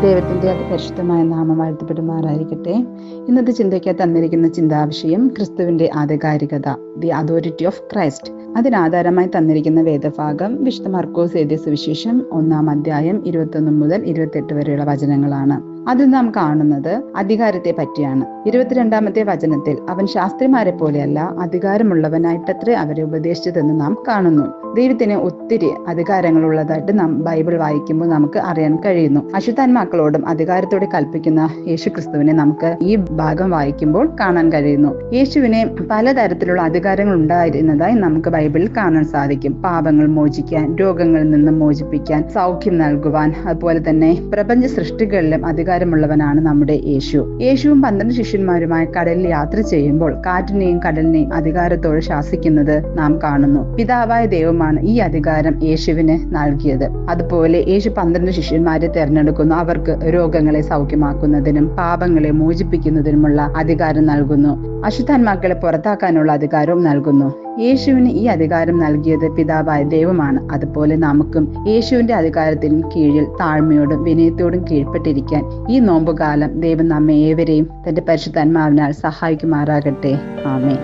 ദൈവത്തിന്റെ അതിപരിശുദ്ധമായ നാമം വാഴ്ത്തപ്പെടുമാറായിരിക്കട്ടെ. ഇന്നത്തെ ചിന്തയ്ക്ക് തന്നിരിക്കുന്ന ചിന്താവിഷയം ക്രിസ്തുവിന്റെ ആധികാരികത, ദി അതോറിറ്റി ഓഫ് ക്രൈസ്റ്റ്. അതിനാധാരമായി തന്നിരിക്കുന്ന വേദഭാഗം വിശുദ്ധ മർക്കോസ് എഴുതിയ സുവിശേഷം 1-ാം അധ്യായം 21 മുതൽ 28 വരെയുള്ള വചനങ്ങളാണ്. അതിൽ നാം കാണുന്നത് അധികാരത്തെ പറ്റിയാണ്. 22-ാമത്തെ വചനത്തിൽ അവൻ ശാസ്ത്രിമാരെ പോലെയല്ല, അധികാരമുള്ളവനായിട്ടത്രേ അവരെ ഉപദേശിച്ചതെന്ന് നാം കാണുന്നു. ദൈവത്തിന് ഒത്തിരി അധികാരങ്ങളുള്ളതായിട്ട് നാം ബൈബിൾ വായിക്കുമ്പോൾ നമുക്ക് അറിയാൻ കഴിയുന്നു. അശുദ്ധാത്മാക്കളോടും അധികാരത്തോടെ കൽപ്പിക്കുന്ന യേശു ക്രിസ്തുവിനെ നമുക്ക് ഈ ഭാഗം വായിക്കുമ്പോൾ കാണാൻ കഴിയുന്നു. യേശുവിനെ പലതരത്തിലുള്ള അധികാരങ്ങൾ ഉണ്ടായിരുന്നതായി നമുക്ക് ബൈബിളിൽ കാണാൻ സാധിക്കും. പാപങ്ങൾ മോചിക്കാൻ, രോഗങ്ങളിൽ നിന്ന് മോചിപ്പിക്കാൻ, സൗഖ്യം നൽകുവാൻ, അതുപോലെ തന്നെ പ്രപഞ്ച സൃഷ്ടികളിലും അധികാരമുള്ളവനാണ് നമ്മുടെ യേശു. യേശുവും 12 ശിഷ്യന്മാരുമായി കടലിൽ യാത്ര ചെയ്യുമ്പോൾ കാറ്റിനെയും കടലിനെയും അധികാരത്തോടെ ശാസിക്കുന്നത് നാം കാണുന്നു. പിതാവായ ദൈവമാണ് ഈ അധികാരം യേശുവിന് നൽകിയത്. അതുപോലെ യേശു 12 ശിഷ്യന്മാരെ തെരഞ്ഞെടുക്കുന്നു. അവർക്ക് രോഗങ്ങളെ സൗഖ്യമാക്കുന്നതിനും പാപങ്ങളെ മോചിപ്പിക്കുന്നതിനുമുള്ള അധികാരം നൽകുന്നു. അശുദ്ധാത്മാക്കളെ പുറത്താക്കാനുള്ള അധികാരവും നൽകുന്നു. യേശുവിന് ഈ അധികാരം നൽകിയത് പിതാവായ ദൈവമാണ്. അതുപോലെ നമുക്കും യേശുവിന്റെ അധികാരത്തിന് കീഴിൽ താഴ്മയോടും വിനയത്തോടും കീഴ്പ്പെട്ടിരിക്കാൻ ഈ നോമ്പുകാലം ദൈവം നമ്മെ ഏവരെയും തന്റെ പരിശുദ്ധാത്മാവിനാൽ സഹായിക്കുമാറാകട്ടെ. ആമേൻ.